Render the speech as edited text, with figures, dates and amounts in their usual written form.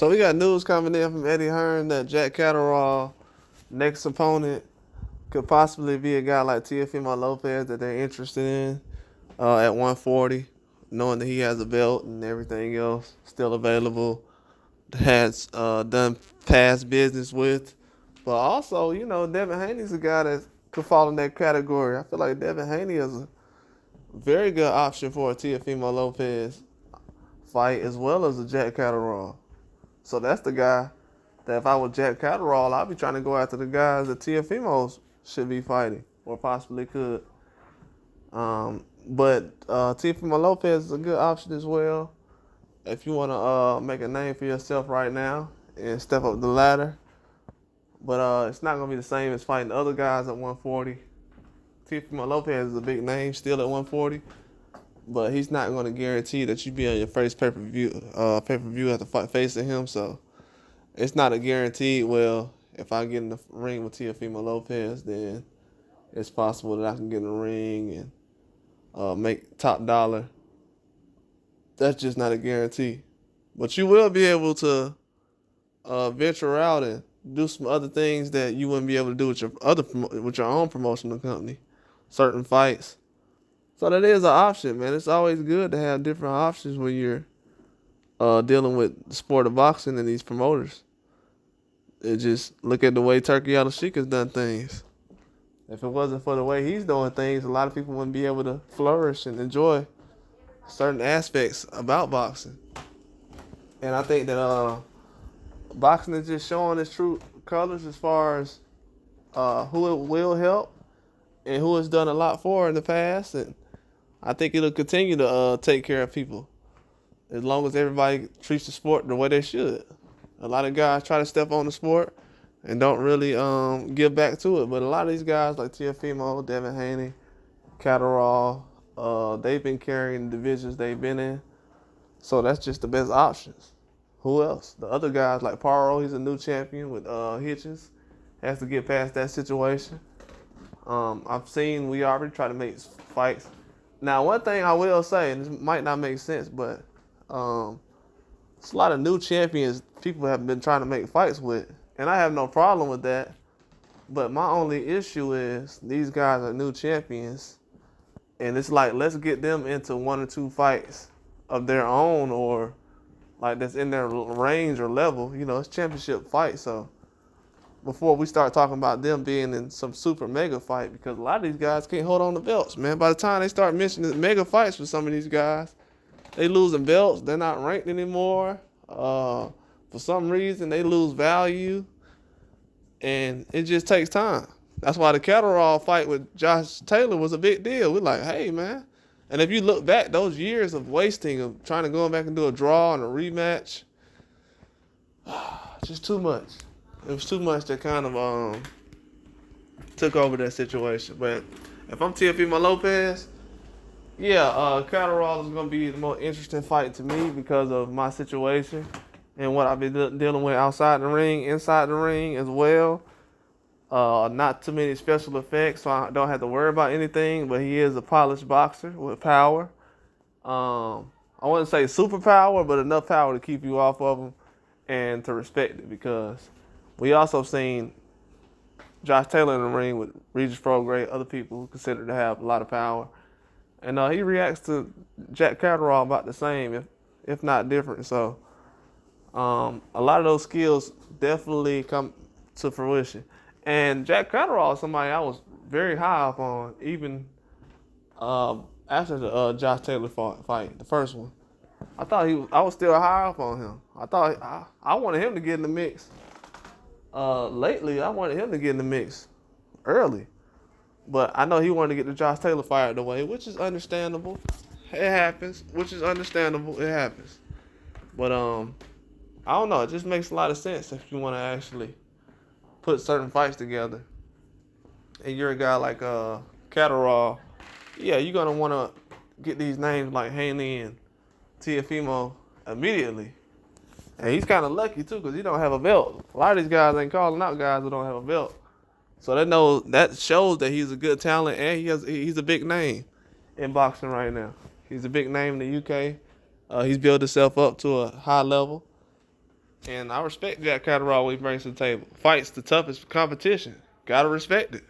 So we got news coming in from Eddie Hearn that Jack Catterall next opponent could possibly be a guy like Teofimo Lopez that they're interested in at 140, knowing that he has a belt and everything else still available, has done past business with. But also, Devin Haney's a guy that could fall in that category. I feel like Devin Haney is a very good option for a Teofimo Lopez fight as well as a Jack Catterall. So that's the guy that if I was Jack Catterall, I'd be trying to go after the guys that Teofimo should be fighting or possibly could. But Teofimo Lopez is a good option as well if you want to make a name for yourself right now and step up the ladder. But it's not going to be the same as fighting the other guys at 140. Teofimo Lopez is a big name still at 140, but he's not going to guarantee that you be on your first pay-per-view after facing him. So it's not a guarantee. Well, if I get in the ring with Teofimo Lopez, then it's possible that I can get in the ring and make top dollar. That's just not a guarantee. But you will be able to venture out and do some other things that you wouldn't be able to do with your own promotional company, certain fights. So that is an option, man. It's always good to have different options when you're dealing with the sport of boxing and these promoters. It just look at the way Turkey Al-Sheikh has done things. If it wasn't for the way he's doing things, a lot of people wouldn't be able to flourish and enjoy certain aspects about boxing. And I think that boxing is just showing its true colors as far as who it will help and who it's done a lot for in the past. And I think it'll continue to take care of people as long as everybody treats the sport the way they should. A lot of guys try to step on the sport and don't really give back to it. But a lot of these guys like Teofimo, Devin Haney, Catterall, they've been carrying the divisions they've been in. So that's just the best options. Who else? The other guys like Paro, he's a new champion with Hitchens. Has to get past that situation. I've seen we already try to make fights. Now, one thing I will say, and this might not make sense, but it's a lot of new champions people have been trying to make fights with. And I have no problem with that. But my only issue is these guys are new champions. And it's like, let's get them into 1 or 2 fights of their own or like that's in their range or level. It's championship fight. So before we start talking about them being in some super mega fight, because a lot of these guys can't hold on to belts, man. By the time they start mentioning mega fights for some of these guys, they losing belts. They're not ranked anymore. For some reason, they lose value. And it just takes time. That's why the Catterall fight with Josh Taylor was a big deal. We're like, hey, man. And if you look back, those years of wasting, of trying to go back and do a draw and a rematch, just too much. It was too much that kind of took over that situation. But if I'm Teofimo Lopez, Catterall is going to be the most interesting fight to me because of my situation and what I've been dealing with outside the ring, inside the ring as well. Not too many special effects, so I don't have to worry about anything, but he is a polished boxer with power. I wouldn't say superpower, but enough power to keep you off of him and to respect it, because we also seen Josh Taylor in the ring with Regis Prograis, other people who consider to have a lot of power. And he reacts to Jack Catterall about the same, if not different. So a lot of those skills definitely come to fruition. And Jack Catterall is somebody I was very high up on, even after the Josh Taylor fight, the first one. I was still high up on him. I wanted him to get in the mix. Lately, I wanted him to get in the mix early. But I know he wanted to get the Josh Taylor fight out of the way, which is understandable. It happens. It happens. But I don't know. It just makes a lot of sense if you want to actually put certain fights together. And you're a guy like Catterall. Yeah, you're going to want to get these names like Haney and Teofimo immediately. And he's kind of lucky, too, because he don't have a belt. A lot of these guys ain't calling out guys who don't have a belt. So that shows that he's a good talent, and he's a big name in boxing right now. He's a big name in the UK. He's built himself up to a high level. And I respect Jack Catterall what he brings to the table. Fights the toughest competition. Gotta respect it.